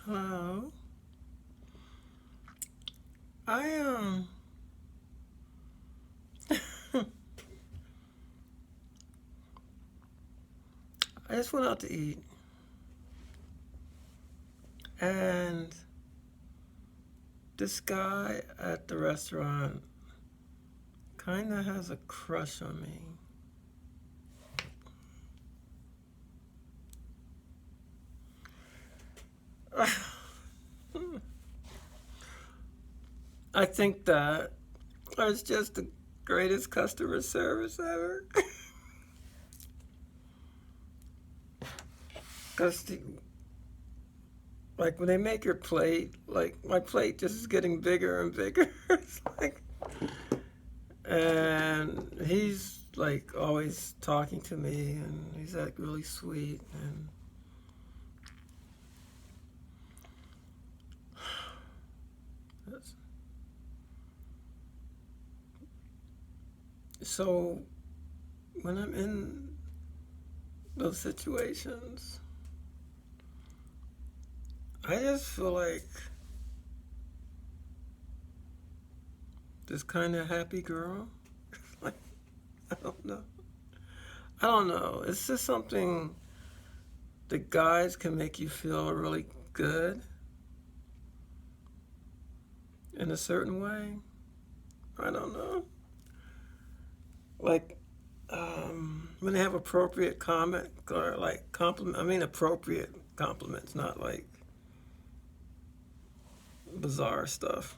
Hello. I I just went out to eat, and this guy at the restaurant kind of has a crush on me. I think that it's just the greatest customer service ever. Because, like, when they make your plate, like, my plate just is getting bigger and bigger. It's like, and he's, like, always talking to me, and he's, like, really sweet. And so when I'm in those situations, I just feel like this kind of happy girl. Like, I don't know. I don't know. It's just something the guys can make you feel really good in a certain way. I don't know. Like, when they have appropriate comment or like compliment, I mean appropriate compliments, not like bizarre stuff.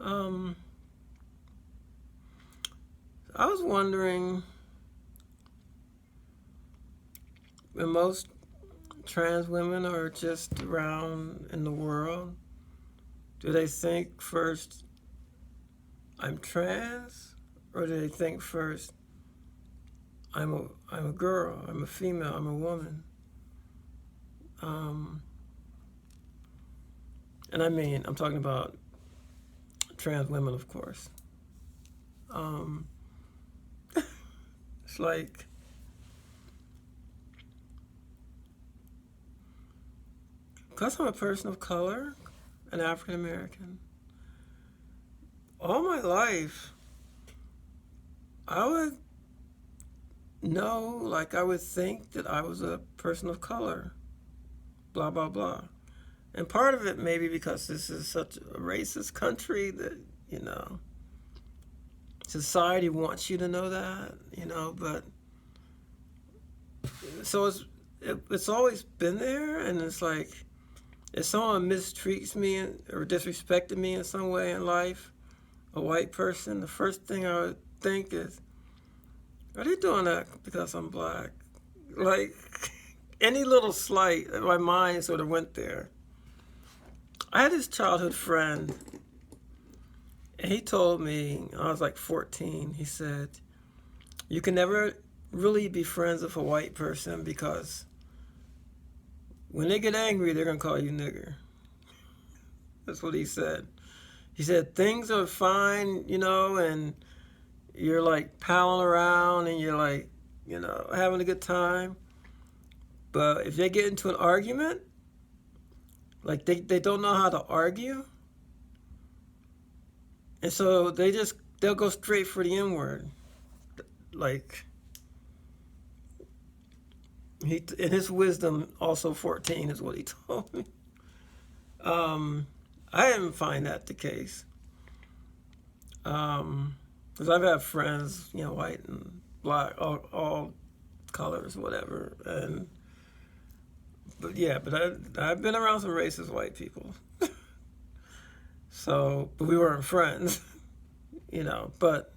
Um, I was wondering, when most trans women are just around in the world, do they think first, I'm trans? Or do they think first, I'm a girl, I'm a female, I'm a woman? Um, and I mean, I'm talking about trans women, of course. Um, it's like, because I'm a person of color, an African American, all my life, I would know, like, I would think that I was a person of color, blah, blah, blah. And part of it maybe because this is such a racist country that, you know, society wants you to know that, but so it's always been there, and it's like, if someone mistreats me or disrespected me in some way in life, a white person, the first thing I would think is, are they doing that because I'm black? Like, any little slight, my mind sort of went there. I had this childhood friend, and he told me, I was like 14, he said, you can never really be friends with a white person because when they get angry, they're going to call you nigger. That's what he said. He said, things are fine, and you're like palling around and you're like, having a good time. But if they get into an argument, like they don't know how to argue. And so they'll go straight for the N word. Like, in his wisdom, also 14 is what he told me. I didn't find that the case. Because I've had friends, white and black, all colors, whatever. But I've been around some racist white people. So, but we weren't friends, But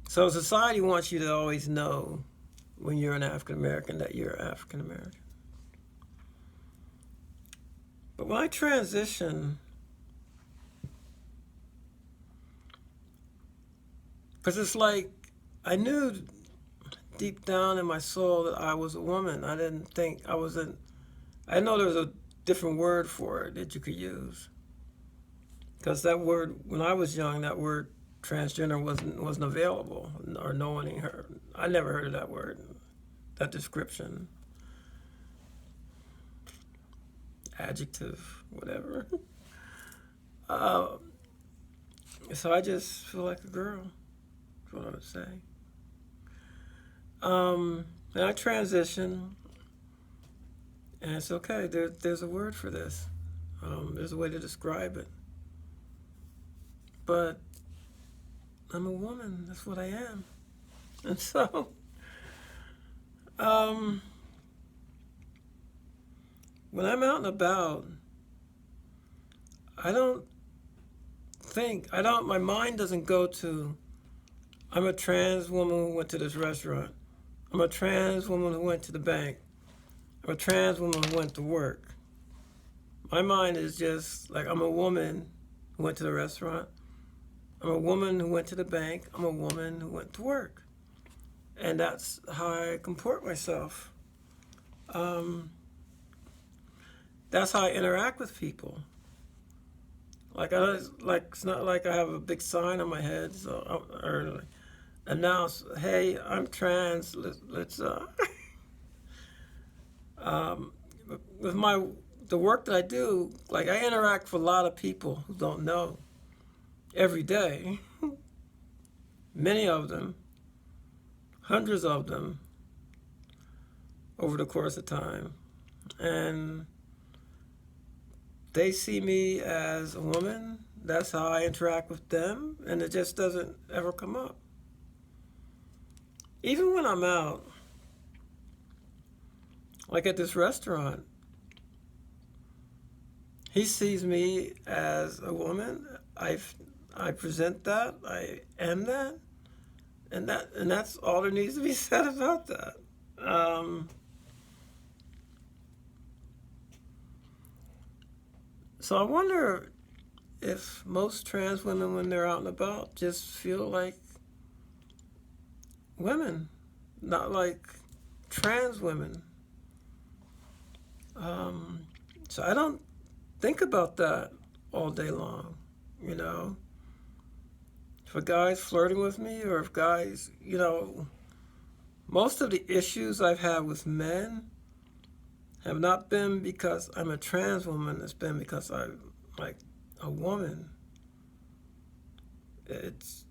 so society wants you to always know when you're an African American that you're African American. But when I transition, because it's like I knew deep down in my soul that I was a woman. I didn't think I wasn't. I know there was a different word for it that you could use. Because that word, when I was young, that word transgender wasn't available, or no one heard. I never heard of that word. that description, adjective, whatever. uh, so I just feel like a girl. That's what I would say. And I transition, and it's okay. There's a word for this. There's a way to describe it. But I'm a woman. That's what I am. And so, when I'm out and about, my mind doesn't go to, I'm a trans woman who went to this restaurant. I'm a trans woman who went to the bank. I'm a trans woman who went to work. My mind is just like, I'm a woman who went to the restaurant. I'm a woman who went to the bank. I'm a woman who went to work. And that's how I comport myself. That's how I interact with people. It's not like I have a big sign on my head, or announce, "Hey, I'm trans." Let's with the work that I do, like I interact with a lot of people who don't know every day. Many of them, hundreds of them, over the course of time, and they see me as a woman. That's how I interact with them, and it just doesn't ever come up. Even when I'm out, like at this restaurant, he sees me as a woman. I present that. I am that, and that's all there needs to be said about that. So I wonder if most trans women, when they're out and about, just feel like women, not like trans women. So I don't think about that all day long, you know. If a guy's flirting with me, or if guys, most of the issues I've had with men have not been because I'm a trans woman. It's been because I'm like a woman. It's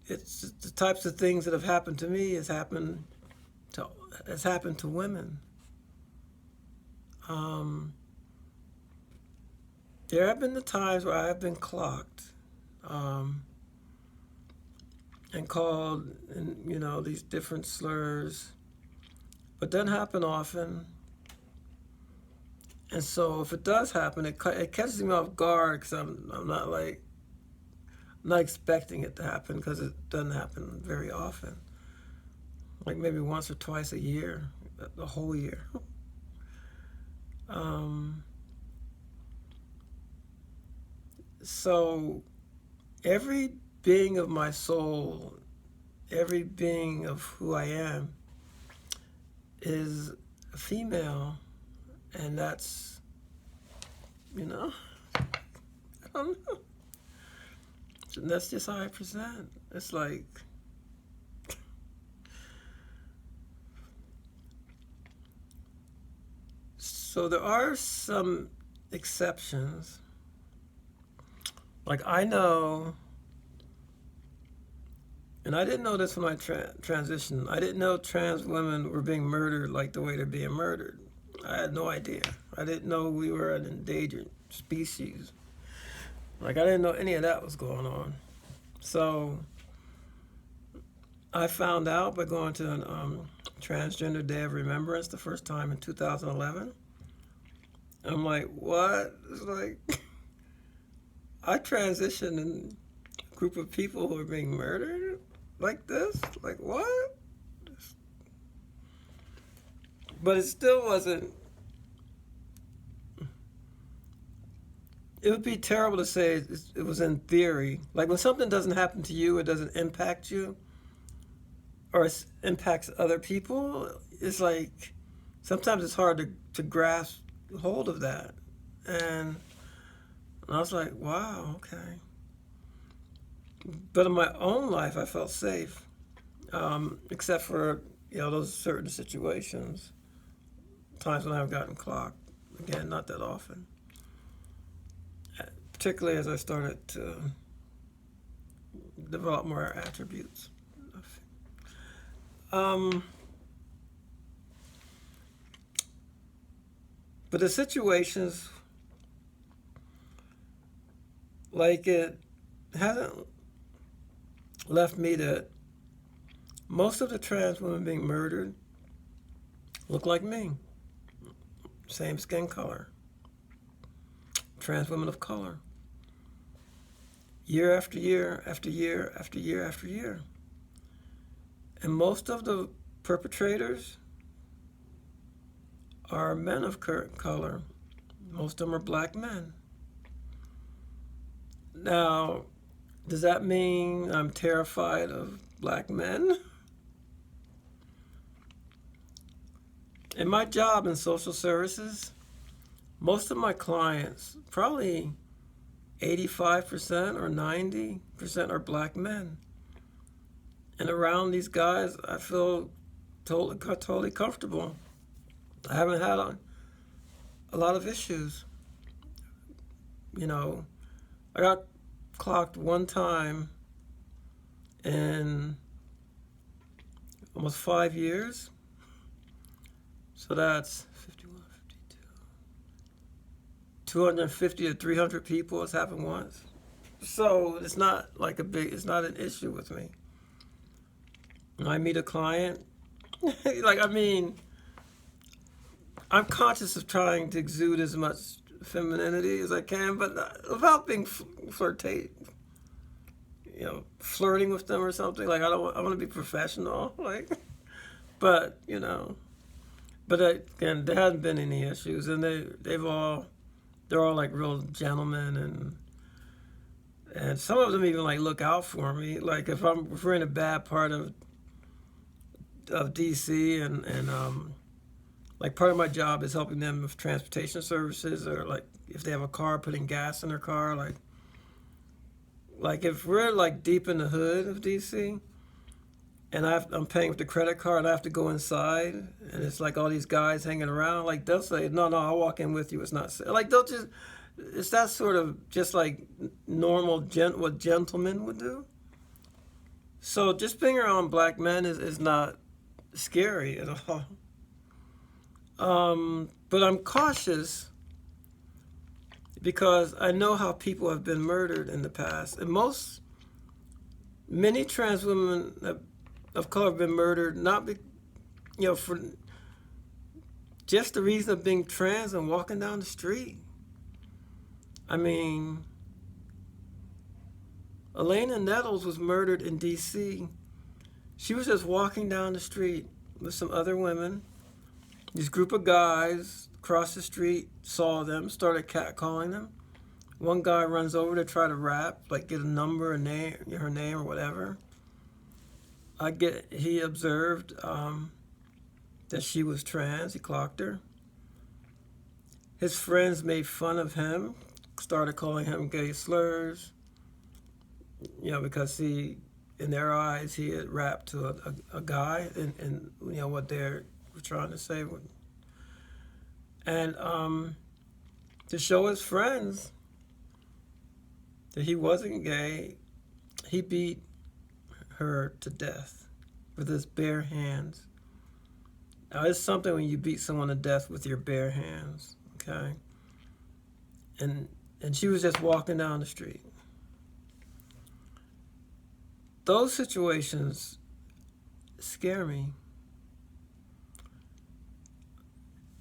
the types of things that have happened to me has happened to women. There have been the times where I have been clocked, and called, and these different slurs, but doesn't happen often. And so if it does happen, it catches me off guard, because I'm not expecting it to happen, because it doesn't happen very often. Like maybe once or twice a year, the whole year. So every being of my soul, every being of who I am, is a female, and that's, I don't know. And that's just how I present. It's like, so there are some exceptions. Like I know, and I didn't know this when I transitioned. I didn't know trans women were being murdered like the way they're being murdered. I had no idea. I didn't know we were an endangered species. Like I didn't know any of that was going on. So I found out by going to a Transgender Day of Remembrance the first time in 2011. I'm like, what? It's like, I transitioned in a group of people who are being murdered like this? Like, what? But it still wasn't. It would be terrible to say it was in theory. Like when something doesn't happen to you, it doesn't impact you, or it impacts other people. It's like sometimes it's hard to grasp hold of that. And I was like, wow, okay. But in my own life, I felt safe, except for those certain situations, times when I've gotten clocked. Again, not that often. Particularly as I started to develop more attributes. Um, but the situations, like, it hasn't left me that most of the trans women being murdered look like me. Same skin color. Trans women of color. Year after year after year after year after year. And most of the perpetrators are men of color. Most of them are black men. Now, does that mean I'm terrified of black men? In my job in social services, most of my clients, probably 85% or 90% are black men. And around these guys, I feel totally comfortable. I haven't had a lot of issues. I got clocked one time in almost 5 years. So that's 51, 52. 250 to 300 people has happened once. So it's not like it's not an issue with me. When I meet a client, I'm conscious of trying to exude as much femininity as I can, but without being flirting with them or something. Like, I want to be professional, but again, there hasn't been any issues, and they're all like real gentlemen, and some of them even like look out for me. Like if we're in a bad part of DC, and like part of my job is helping them with transportation services, or like if they have a car, putting gas in their car, like if we're like deep in the hood of DC, and I'm paying with the credit card, I have to go inside, and it's like all these guys hanging around. Like they'll say, "No, I'll walk in with you. It's not safe." Like it's that sort of just like normal what gentlemen would do. So just being around black men is not scary at all. But I'm cautious because I know how people have been murdered in the past, and many trans women of color have been murdered for just the reason of being trans and walking down the street. I mean, Islan Nettles was murdered in D.C. She was just walking down the street with some other women. This group of guys across the street saw them, started catcalling them. One guy runs over to try to rap, like get a number, her name or whatever. He observed that she was trans. He clocked her. His friends made fun of him, started calling him gay slurs, because in their eyes, he had rapped to a guy, and what they're trying to say. And to show his friends that he wasn't gay, he beat her to death with his bare hands. Now, it's something when you beat someone to death with your bare hands, okay? And she was just walking down the street. Those situations scare me.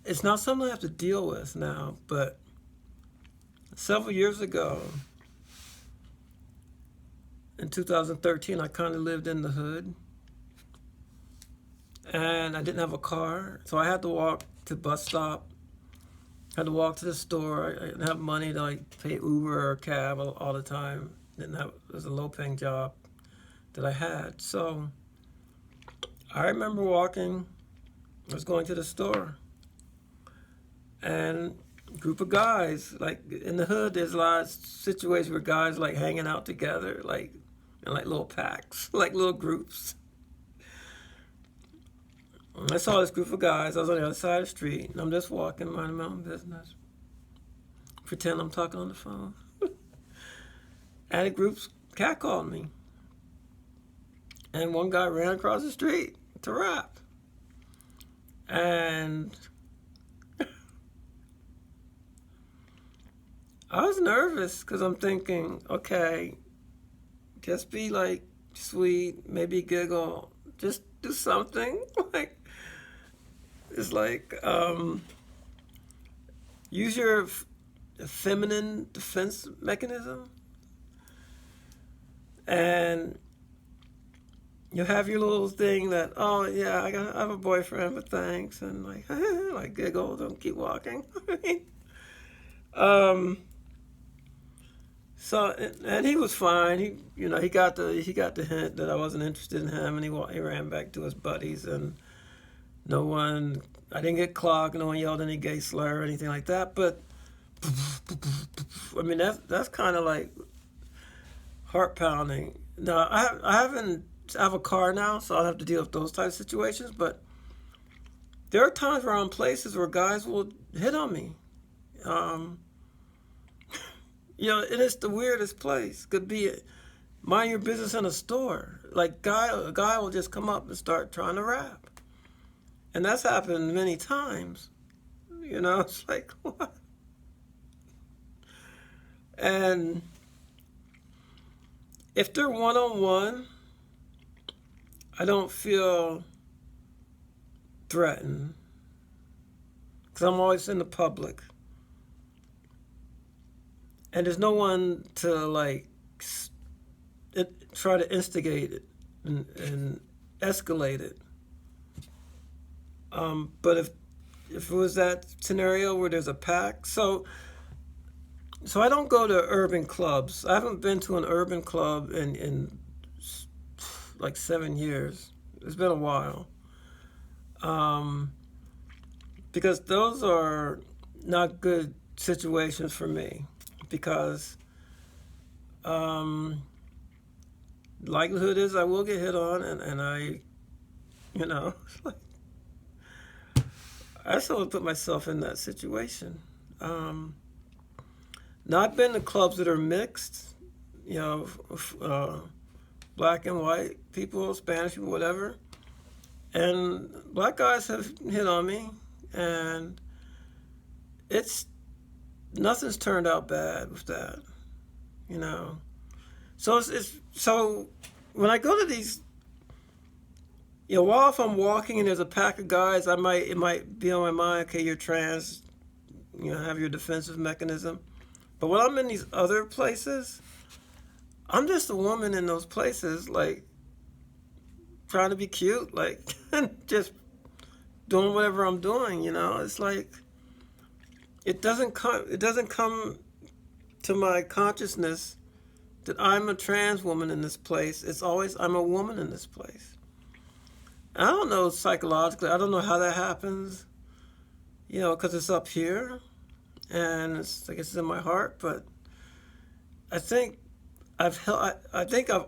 It's not something I have to deal with now, but several years ago, in 2013, I kind of lived in the hood, and I didn't have a car, so I had to walk to the bus stop, had to walk to the store. I didn't have money to pay Uber or cab all the time. It was a low-paying job that I had. So I remember I was going to the store, and a group of guys, like in the hood, there's a lot of situations where guys like hanging out together, in little packs, like little groups. I saw this group of guys. I was on the other side of the street, and I'm just walking, minding my own business. Pretend I'm talking on the phone. And the group's catcalled me. And one guy ran across the street to rap. And I was nervous because I'm thinking, okay, just be like sweet, maybe giggle, just do something. Like, it's like, use your feminine defense mechanism. And you have your little thing that, oh yeah, I have a boyfriend, but thanks, and like, like giggle, don't keep walking. So and he was fine. He got the hint that I wasn't interested in him, and he ran back to his buddies, and I didn't get clocked. No one yelled any gay slur or anything like that. But I mean, that's kind of like heart pounding. No, I have a car now, so I don't have to deal with those types of situations. But there are times where I'm places where guys will hit on me. And it's the weirdest place. Could be mind your business in a store. Like a guy will just come up and start trying to rap, and that's happened many times. It's like what? And if they're one-on-one, I don't feel threatened because I'm always in the public. And there's no one to like try to instigate it and escalate it. But if it was that scenario where there's a pack, so I don't go to urban clubs. I haven't been to an urban club in like 7 years. It's been a while. Because those are not good situations for me. Because likelihood is I will get hit on, and I I just don't want to put myself in that situation. Now I've been to clubs that are mixed, black and white people, Spanish people, whatever, and black guys have hit on me, and nothing's turned out bad with that, So so when I go to these, while if I'm walking and there's a pack of guys, it might be on my mind. Okay, you're trans, have your defensive mechanism. But when I'm in these other places, I'm just a woman in those places, like trying to be cute, like just doing whatever I'm doing. It's like. It doesn't come to my consciousness that I'm a trans woman in this place. It's always I'm a woman in this place. And I don't know psychologically. I don't know how that happens. Because it's up here, and I guess it's in my heart. But I think I've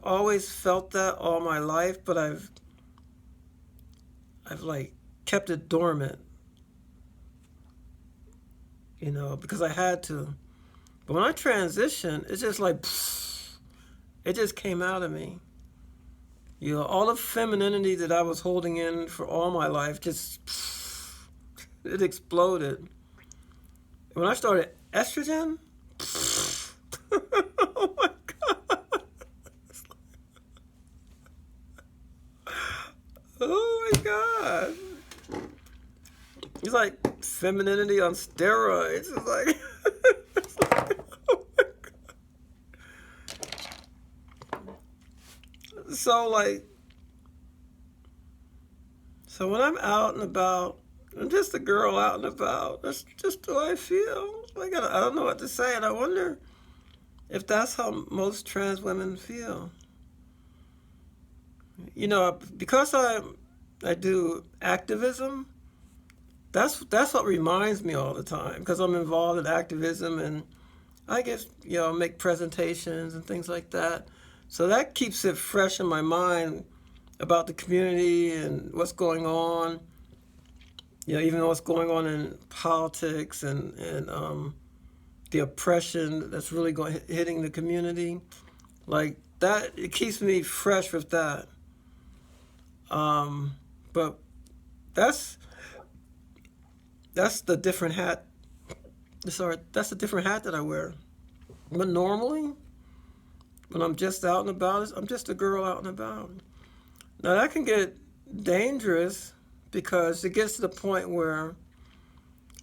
always felt that all my life, but I've like kept it dormant. Because I had to. But when I transitioned, it's just like, it just came out of me. All the femininity that I was holding in for all my life, just, it exploded. When I started estrogen, oh my God. Oh my God. It's like femininity on steroids. It's like, oh my God. So when I'm out and about, I'm just a girl out and about. That's just how I feel. Like I don't know what to say, and I wonder if that's how most trans women feel. Because I do activism. That's what reminds me all the time, because I'm involved in activism, and I guess make presentations and things like that. So that keeps it fresh in my mind about the community and what's going on. even what's going on in politics and the oppression that's really hitting the community, like that, it keeps me fresh with that. Um, but that's that's the different hat. Sorry, that's the different hat that I wear. But normally, when I'm just out and about, I'm just a girl out and about. Now that can get dangerous because it gets to the point where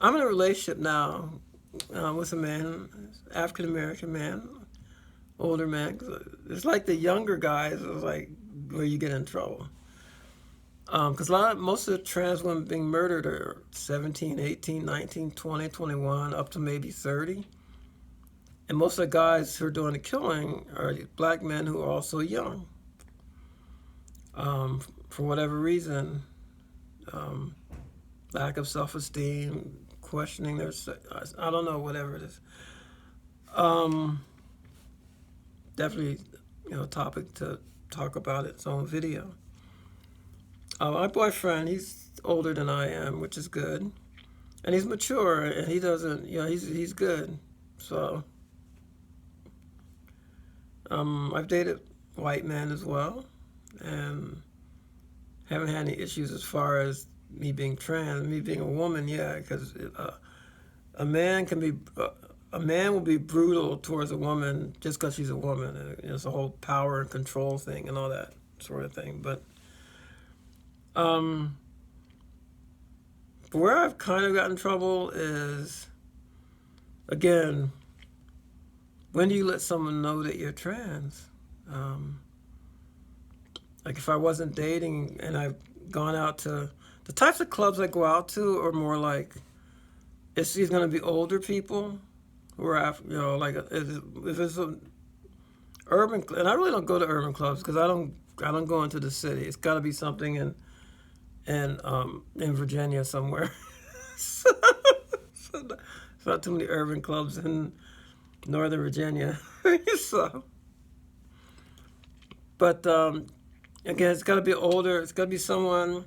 I'm in a relationship now with a man, African American man, older man. It's like the younger guys is like where you get in trouble. Because most of the trans women being murdered are 17, 18, 19, 20, 21, up to maybe 30. And most of the guys who are doing the killing are black men who are also young. For whatever reason, lack of self-esteem, questioning their, I don't know, whatever it is. Definitely, a topic to talk about its own video. My boyfriend, he's older than I am, which is good, and he's mature, and he doesn't, he's good. So, I've dated white men as well, and haven't had any issues as far as me being trans, me being a woman. Yeah, because a man can be. A man will be brutal towards a woman just because she's a woman. And it's a whole power and control thing and all that sort of thing. But where I've kind of gotten in trouble is, again, when do you let someone know that you're trans? Like if I wasn't dating and I've gone out to, the types of clubs I go out to are more like, it's going to be older people who are, like if it's an urban, and I really don't go to urban clubs because I don't go into the city. It's got to be something in Virginia somewhere. So, it's not too many urban clubs in Northern Virginia. So, but again, it's got to be older. It's got to be someone,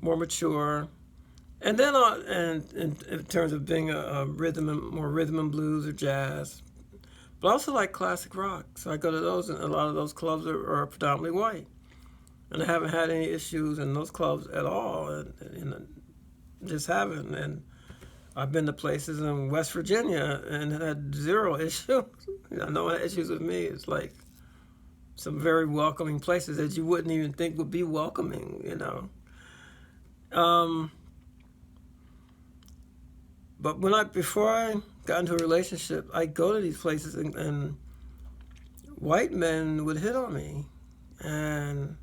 more mature. And then, in terms of being more rhythm and blues or jazz, but I also like classic rock. So I go to those, and a lot of those clubs are predominantly white, and I haven't had any issues in those clubs at all, and just haven't. And I've been to places in West Virginia and had zero issues. No one had issues with me. It's like some very welcoming places that you wouldn't even think would be welcoming, But before I got into a relationship, I go to these places and white men would hit on me, and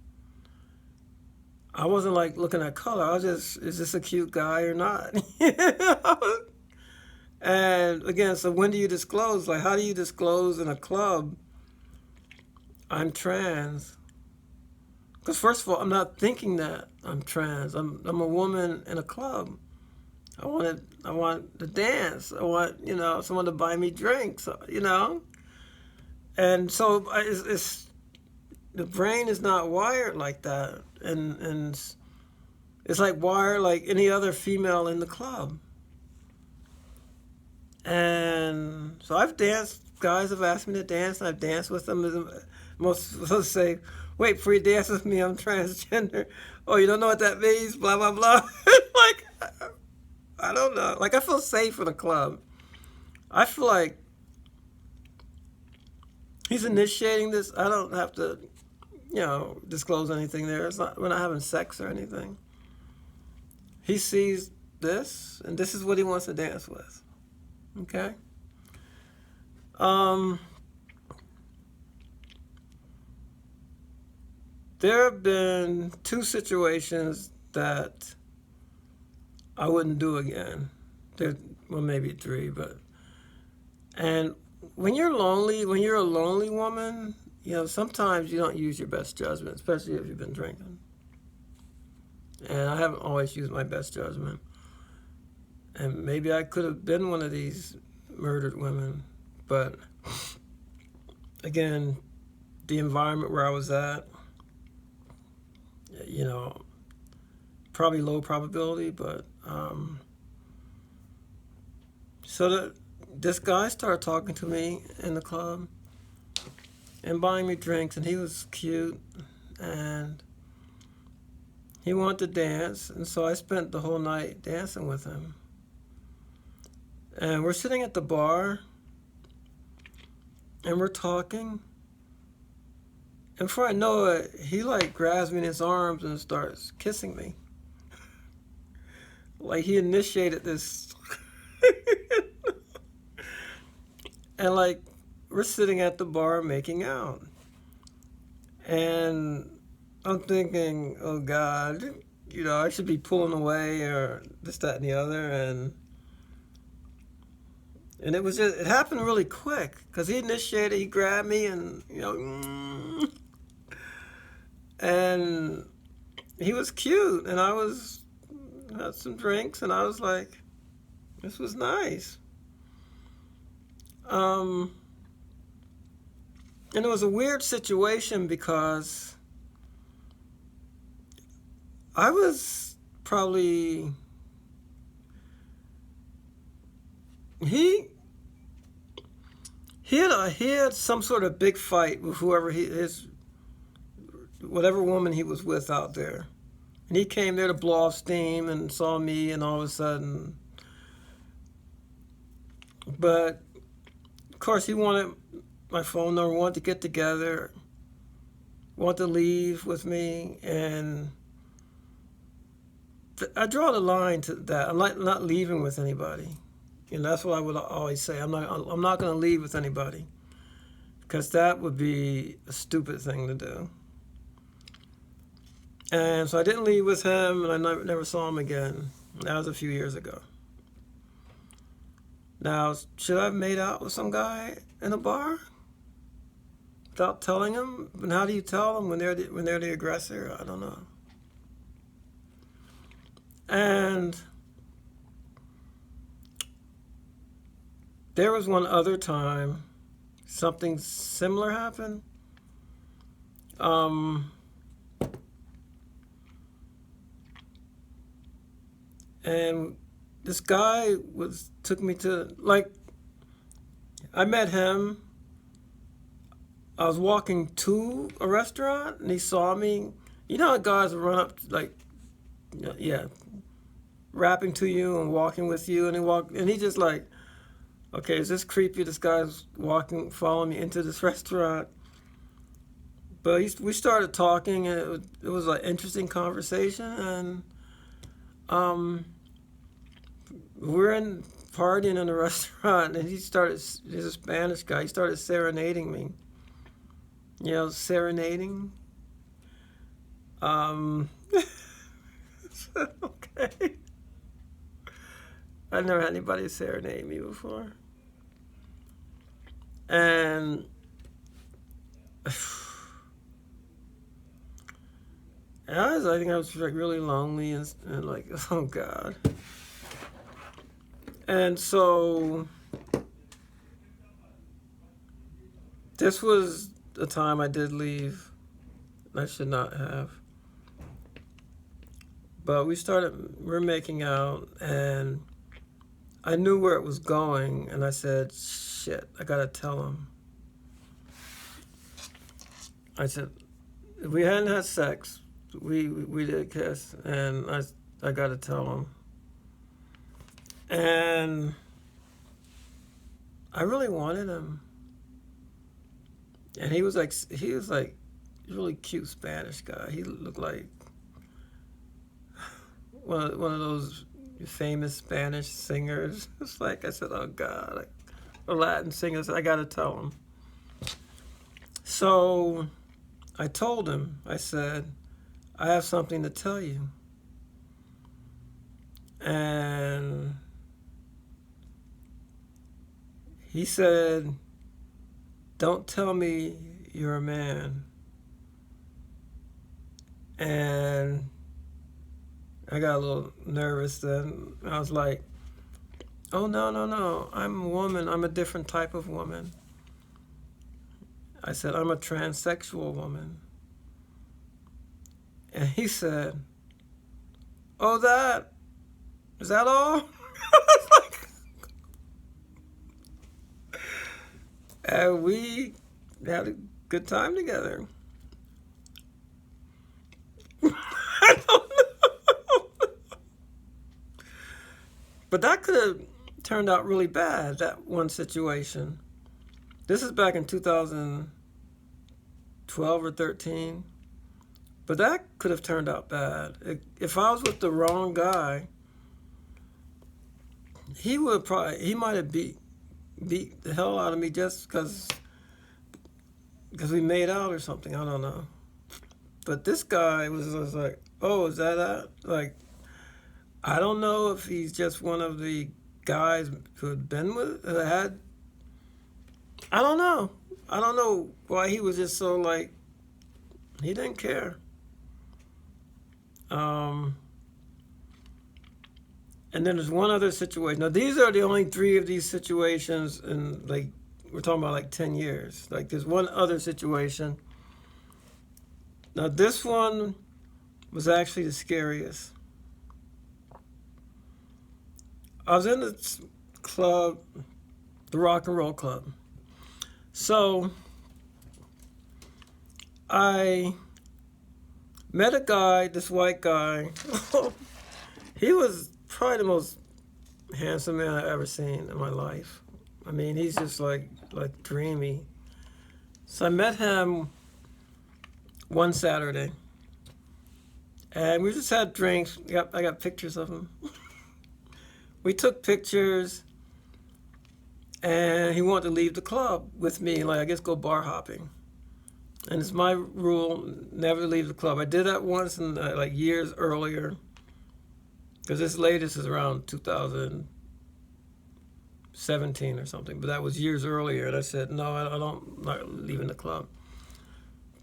I wasn't like looking at color. I was just, is this a cute guy or not? And again, so when do you disclose? Like, how do you disclose in a club I'm trans? Because first of all, I'm not thinking that I'm trans. I'm a woman in a club. I want to dance. I want, someone to buy me drinks, And so it's the brain is not wired like that. And it's like wired like any other female in the club. And so I've danced, guys have asked me to dance, and I've danced with them. Most of us say, wait, before you dance with me, I'm transgender. Oh, you don't know what that means? Blah, blah, blah. Like, I don't know. Like, I feel safe in a club. I feel like he's initiating this. I don't have to, disclose anything there. We're not having sex or anything. He sees this, and this is what he wants to dance with. Okay? There have been 2 situations that I wouldn't do again. Well, maybe 3, and when you're lonely, when you're a lonely woman, sometimes you don't use your best judgment, especially if you've been drinking. And I haven't always used my best judgment. And maybe I could have been one of these murdered women, but again, the environment where I was at, probably low probability, but so this guy started talking to me in the club and buying me drinks, and he was cute, and he wanted to dance, and so I spent the whole night dancing with him. And we're sitting at the bar, and we're talking, and before I know it, he like grabs me in his arms and starts kissing me. Like he initiated this. And like we're sitting at the bar making out. And I'm thinking, oh God, I should be pulling away or this, that, and the other. And it happened really quick because he initiated, he grabbed me and, and he was cute. And had some drinks and I was like, this was nice. And it was a weird situation because I was probably he had some sort of big fight with whatever woman he was with out there, and he came there to blow off steam and saw me, and all of a sudden, but of course he wanted my phone number, wanted to get together, wanted to leave with me, and I draw the line to that. I'm not leaving with anybody. That's what I would always say. I'm not going to leave with anybody because that would be a stupid thing to do. And so I didn't leave with him, and I never saw him again. That was a few years ago. Now, should I have made out with some guy in a bar without telling him? And how do you tell them when they're the aggressor? I don't know. And there was one other time something similar happened. And this guy took me to, I met him. I was walking to a restaurant and he saw me. You know how guys run up, rapping to you and walking with you, and he just like, okay, is this creepy? This guy's following me into this restaurant. But we started talking, and it was an interesting conversation, and we're partying in a restaurant, and he's a Spanish guy, he started serenading me. Serenading. Okay. I've never had anybody serenade me before. And I think I was like really lonely and like, oh God. And so this was the time I did leave. I should not have. But we're making out, and I knew where it was going, and I said, shit, I gotta tell him. I said, if we hadn't had sex, we did kiss, and I gotta tell him. And I really wanted him. And he was like a really cute Spanish guy. He looked like one of those famous Spanish singers. It's like, I said, oh God, a Latin singer. I got to tell him. So I told him, I said, I have something to tell you. And he said, don't tell me you're a man. And I got a little nervous then. I was like, oh, no. I'm a woman. I'm a different type of woman. I said, I'm a transsexual woman. And he said, Oh, that. Is that all? It's like, and we had a good time together. I don't know. But that could have turned out really bad, that one situation. This is back in 2012 or 13. But that could have turned out bad. If I was with the wrong guy, he might have beat the hell out of me just because we made out or something. I don't know. But this guy was like, oh, is that? Like, I don't know if he's just one of the guys who had been with, who had, I don't know. I don't know why he was just so like, he didn't care. Um, and then there's one other situation. Now, these are the only three of these situations, and like, we're talking about like 10 years. Like, there's one other situation. Now, this one was actually the scariest. I was in this club, the Rock and Roll Club. So, I met a guy, this white guy. He was probably the most handsome man I've ever seen in my life. I mean, he's just like dreamy. So I met him one Saturday, and we just had drinks. I got pictures of him. We took pictures, and he wanted to leave the club with me, like I guess go bar hopping. And it's my rule never to leave the club. I did that once in like years earlier, because this latest is around 2017 or something. But that was years earlier, and I said no, I'm not leaving the club.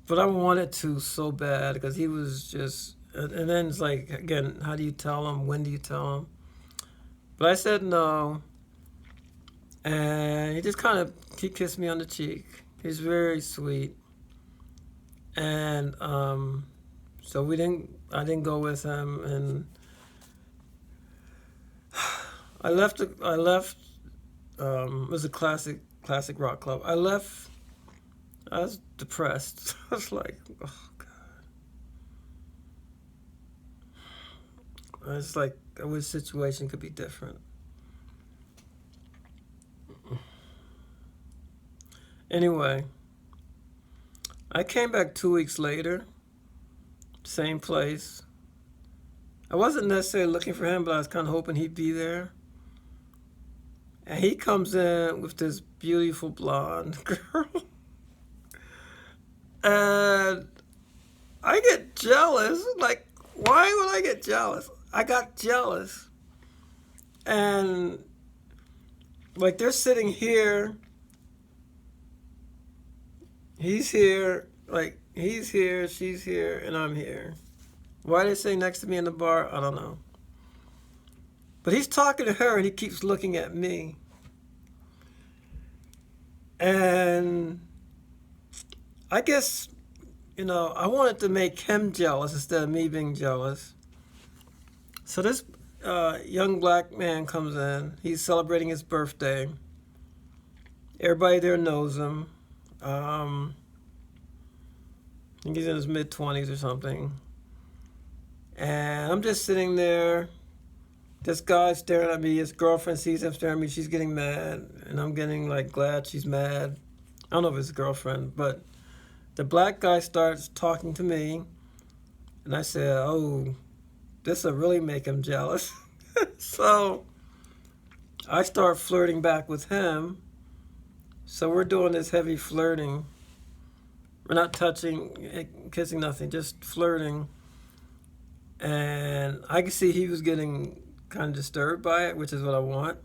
But I wanted to so bad because he was just. And then it's like, again, how do you tell him? When do you tell him? But I said no, and he kissed me on the cheek. He's very sweet, and so I didn't go with him, and I left. It was a classic rock club. I left. I was depressed. I was like, oh God. It's like I wish the situation could be different. Anyway, I came back 2 weeks later, same place. I wasn't necessarily looking for him, but I was kind of hoping he'd be there. And he comes in with this beautiful blonde girl. And I get jealous. Like, why would I get jealous? I got jealous. And, like, they're sitting here. He's here. Like, he's here, she's here, and I'm here. Why are they sitting next to me in the bar? I don't know. But he's talking to her, and he keeps looking at me. And I guess, I wanted to make him jealous instead of me being jealous. So this young black man comes in. He's celebrating his birthday. Everybody there knows him. I think he's in his mid-20s or something. And I'm just sitting there. This guy's staring at me. His girlfriend sees him staring at me. She's getting mad. And I'm getting, like, glad she's mad. I don't know if it's his girlfriend, but the black guy starts talking to me. And I said, oh, this will really make him jealous. So I start flirting back with him. So we're doing this heavy flirting. We're not touching, kissing, nothing, just flirting. And I could see he was getting kind of disturbed by it, which is what I want.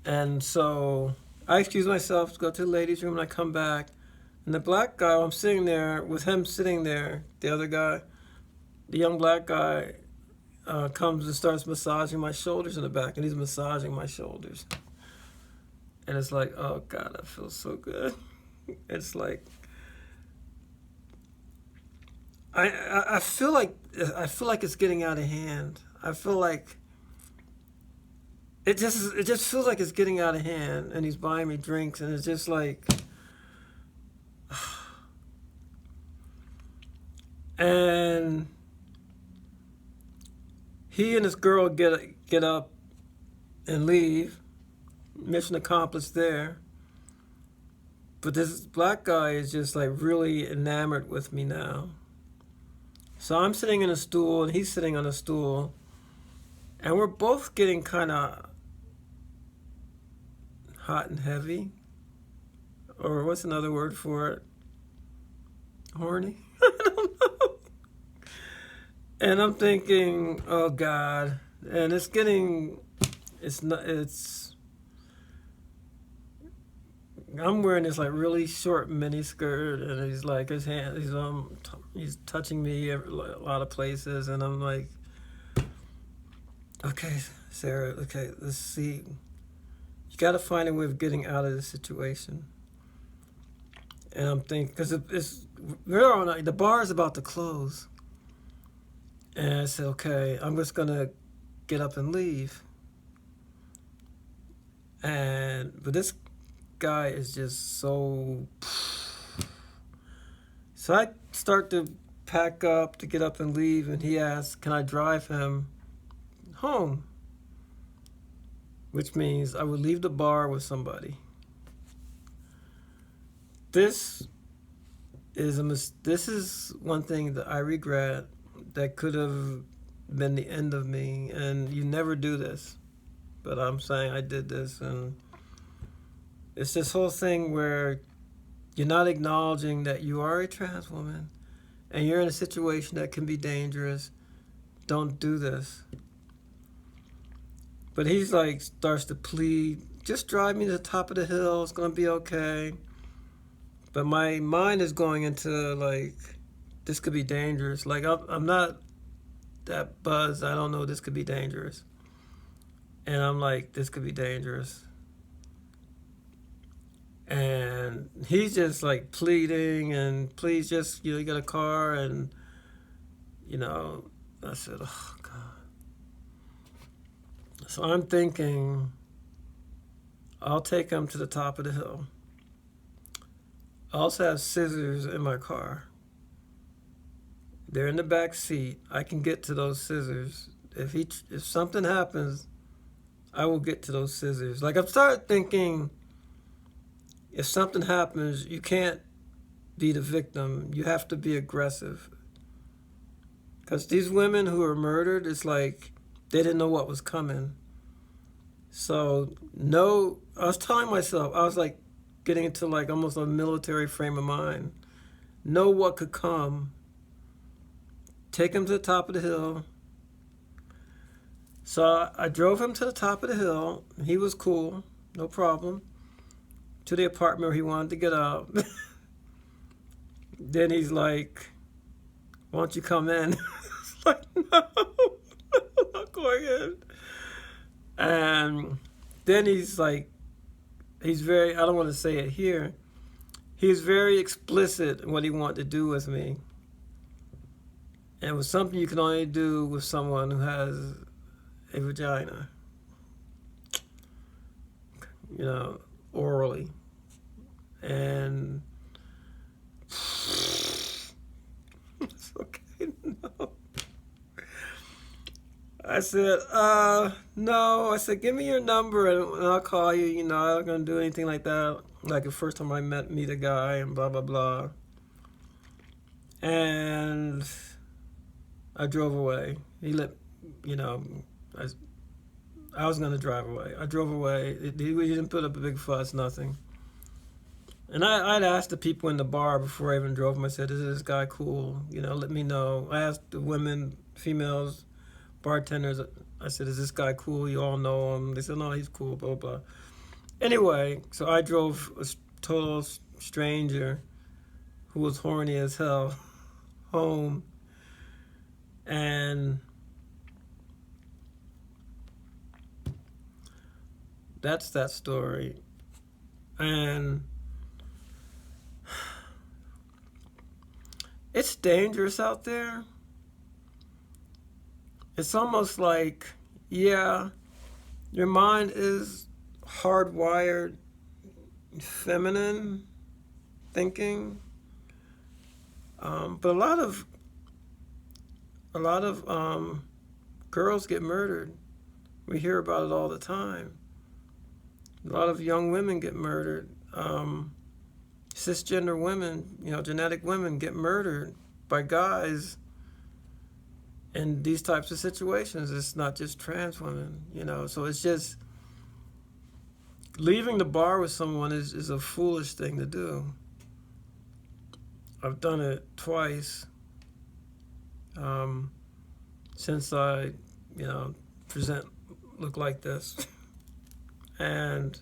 And so I excuse myself to go to the ladies' room, and I come back. And the black guy, I'm sitting there with him sitting there, the other guy, the young black guy, comes and starts massaging my shoulders in the back, and he's massaging my shoulders. And it's like, oh God, that feels so good. It's like, I feel like it's getting out of hand. I feel like it just feels like it's getting out of hand, and he's buying me drinks, and it's just like, and he and this girl get up and leave. Mission accomplished there. But this black guy is just like really enamored with me now. So I'm sitting in a stool and he's sitting on a stool, and we're both getting kind of hot and heavy. Or what's another word for it? Horny? I don't know. And I'm thinking, oh God. And I'm wearing this like really short mini skirt, and he's like he's touching me a lot of places, and I'm like, okay, Sarah, okay, let's see. You got to find a way of getting out of this situation. And I'm thinking, because the bar is about to close, and I said, okay, I'm just gonna get up and leave. But this guy is just so. So I start to pack up to get up and leave, and he asks, can I drive him home? Which means I would leave the bar with somebody. This is one thing that I regret, that could have been the end of me, and you never do this. But I'm saying I did this, and it's this whole thing where you're not acknowledging that you are a trans woman and you're in a situation that can be dangerous. Don't do this. But he's like, starts to plead, just drive me to the top of the hill, it's gonna be okay. But my mind is going into like, this could be dangerous. Like, I'm not that buzzed, I don't know, this could be dangerous. And I'm like, this could be dangerous. And he's just like pleading, and please just, you get a car, and, I said, oh God. So I'm thinking, I'll take him to the top of the hill. I also have scissors in my car. They're in the back seat. I can get to those scissors. If something happens, I will get to those scissors. Like, I've started thinking, if something happens, you can't be the victim. You have to be aggressive. Because these women who are murdered, it's like they didn't know what was coming. So, no, I was telling myself, I was like getting into like almost a military frame of mind. Know what could come. Take him to the top of the hill. So I drove him to the top of the hill. He was cool, no problem. To the apartment where he wanted to get out. Then he's like, why don't you come in? It's like, no, I'm not going in. And then he's like, I don't want to say it here, he's very explicit in what he wanted to do with me. And it was something you can only do with someone who has a vagina. Orally. And it's okay, no. I said, no. I said, give me your number and I'll call you. I'm not going to do anything like that. Like the first time I meet a guy and blah, blah, blah. And I drove away. He I was going to drive away. I drove away. He didn't put up a big fuss, nothing. And I'd asked the people in the bar before I even drove him, I said, is this guy cool? Let me know. I asked the women, females, bartenders, I said, is this guy cool? You all know him? They said, no, he's cool, blah, blah. Anyway, so I drove a total stranger who was horny as hell home. And that's that story. And it's dangerous out there. It's almost like, yeah, your mind is hardwired feminine thinking, but a lot of girls get murdered. We hear about it all the time. A lot of young women get murdered. Cisgender women, genetic women get murdered by guys in these types of situations. It's not just trans women, So it's just leaving the bar with someone is a foolish thing to do. I've done it twice since I, look like this. And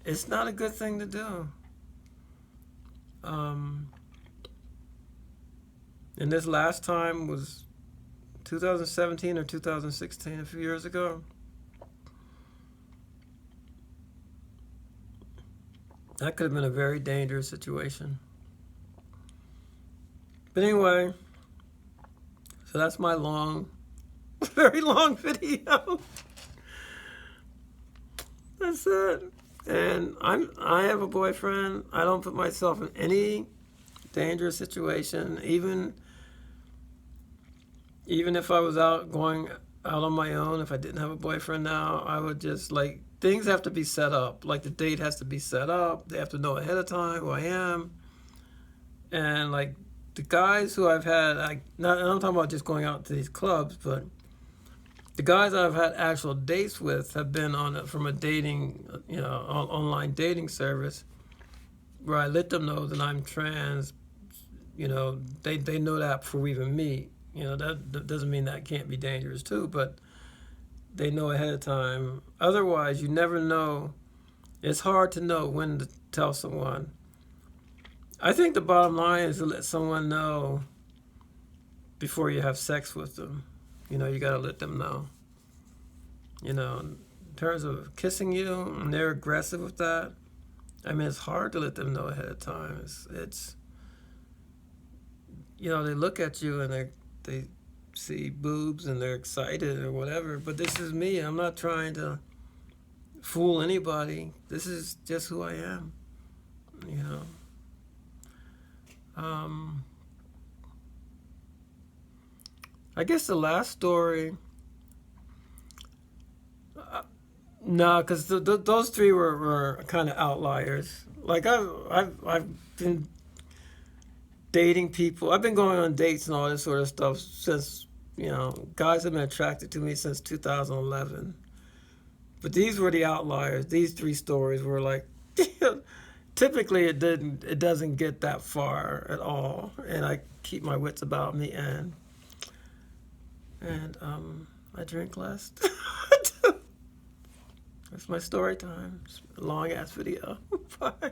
it's not a good thing to do. And this last time was 2017 or 2016, a few years ago. That could have been a very dangerous situation. But anyway, so that's my very long video. That's it. And I have a boyfriend. I don't put myself in any dangerous situation. Even if I was going out on my own, if I didn't have a boyfriend now, I would just things have to be set up. Like the date has to be set up. They have to know ahead of time who I am. And the guys who I've had, I'm talking about just going out to these clubs, but the guys I've had actual dates with have been from a dating, online dating service where I let them know that I'm trans. They know that before we even meet. That doesn't mean that can't be dangerous too, but they know ahead of time. Otherwise, you never know. It's hard to know when to tell someone. I think the bottom line is to let someone know before you have sex with them. You got to let them know. In terms of kissing you, and they're aggressive with that, it's hard to let them know ahead of time. It's they look at you and they see boobs and they're excited or whatever, but this is me. I'm not trying to fool anybody. This is just who I am, I guess the last story, no, because those three were kind of outliers. I've been dating people. I've been going on dates and all this sort of stuff since, guys have been attracted to me since 2011. But these were the outliers. These three stories were typically it doesn't get that far at all. And I keep my wits about me and I drink less. That's my story time. It's a long ass video. Bye.